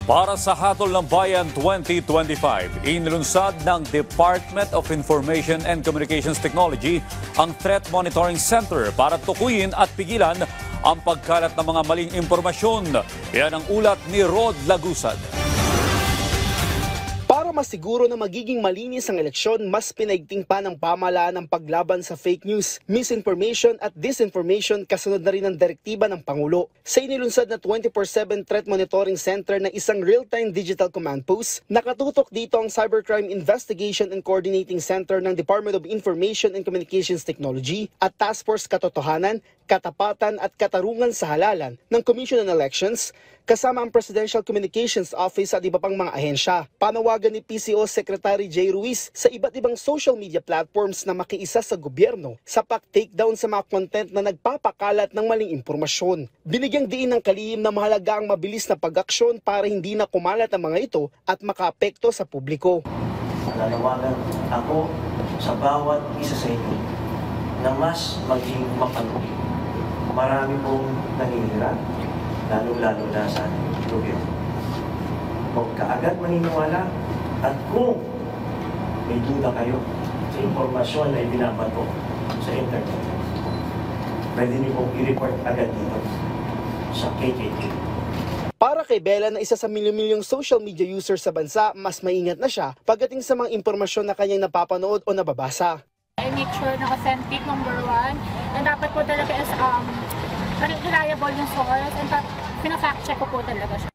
Para sa Hatol ng Bayan 2025, inilunsad ng Department of Information and Communications Technology ang Threat Monitoring Center para tukuyin at pigilan ang pagkalat ng mga maling impormasyon. Yan ang ulat ni Rod Lagusad. Para masiguro na magiging malinis ang eleksyon, mas pinaigting pa ng pamahalaan ang paglaban sa fake news, misinformation at disinformation kasunod na rin ng direktiba ng Pangulo. Sa inilunsad na 24/7 Threat Monitoring Center na isang real-time digital command post, nakatutok dito ang Cybercrime Investigation and Coordinating Center ng Department of Information and Communications Technology at Task Force Katotohanan, Katapatan at Katarungan sa Halalan ng Commission on Elections, kasama ang Presidential Communications Office at iba pang mga ahensya. Panawagan ni PCO Secretary Jay Ruiz sa iba't ibang social media platforms na makiisa sa gobyerno sa pag-takedown sa mga content na nagpapakalat ng maling impormasyon. Binigyang diin ng kalihim na mahalaga ang mabilis na pag-aksyon para hindi na kumalat ang mga ito at makaapekto sa publiko. Nanawagan ako sa bawat isa sa inyo na mas maging mapanuri. Marami pong nanginira, lalo-lalo na sa gobyerno. Huwag kaagad maniniwala at kung may duda kayo sa impormasyon na ibinabato sa internet, pwede niyo pong i-report agad dito sa KKK. Para kay Bella na isa sa milyon-milyong social media user sa bansa, mas maingat na siya pagdating sa mga impormasyon na kanyang napapanood o nababasa. I make sure na authentic, number one, and dapat po talaga is reliable yung source, and pina-fact check ko po talaga siya.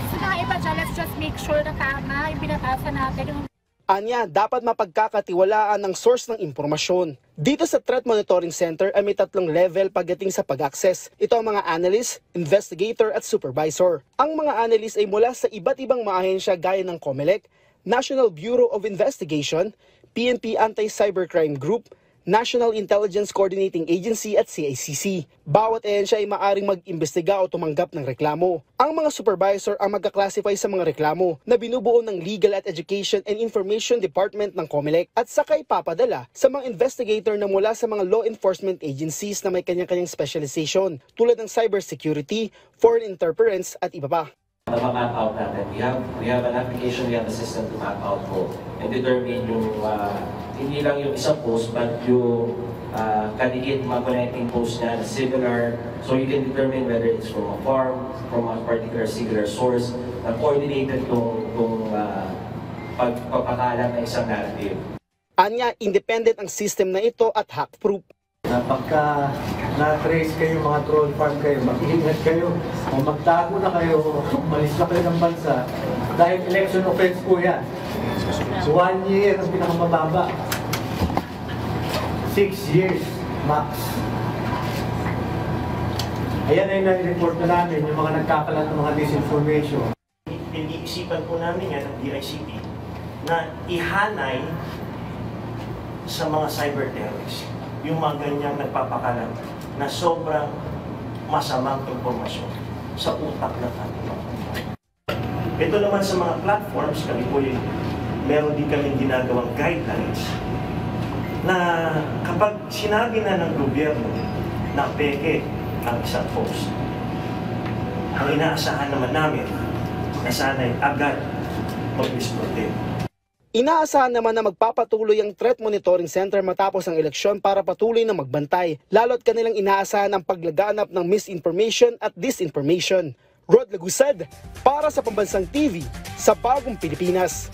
Sa mga iba dyan, let's just make sure na tama yung binabasa natin. Anya, dapat mapagkakatiwalaan ang source ng impormasyon. Dito sa Threat Monitoring Center ay may 3 level pagdating sa pag-access. Ito ang mga analyst, investigator at supervisor. Ang mga analyst ay mula sa iba't ibang mga ahensya gaya ng COMELEC, National Bureau of Investigation, PNP Anti-Cybercrime Group, National Intelligence Coordinating Agency at CICC. Bawat ahensya ay maaring mag-imbestiga o tumanggap ng reklamo. Ang mga supervisor ang magka-classify sa mga reklamo na binubuo ng Legal at Education and Information Department ng COMELEC at sakay papadala sa mga investigator na mula sa mga law enforcement agencies na may kanyang-kanyang specialization tulad ng cybersecurity, foreign interference at iba pa. Ma-map out natin. We have an application, we have a system to map out po and determine yung hindi lang yung isang post but yung kadikit mga connecting post na similar, so you can determine whether it's from a farm, from a particular singular source na coordinated kung pagpapakalat ng isang narrative. Anya, independent ang system na ito at hack-proof. Pagka na-trace kayo, mga troll farm kayo, mag-ingat kayo, o magtago na kayo, umalis na kayo ng bansa, dahil election offense po yan. 1 year ang pinakamababa. 6 years max. Ayan ay na-report na namin yung mga nagkakalat ng mga disinformation. Iniisipan po namin yan ng DICT na ihanay sa mga cyber terrorists yung mga ganyang nagpapakalat na sobrang masamang impormasyon sa utak ng ating mga. Ito naman sa mga platforms, kami po meron din kaming ginagawang guidelines na kapag sinabi na ng gobyerno na peke ang isang post, ang inaasahan naman namin na sana'y agad mag-disprote. Inaasahan naman na magpapatuloy ang Threat Monitoring Center matapos ang eleksyon para patuloy na magbantay, lalo't kanilang inaasahan ang paglaganap ng misinformation at disinformation. Rod Lagusad, para sa Pambansang TV, sa Bagong Pilipinas.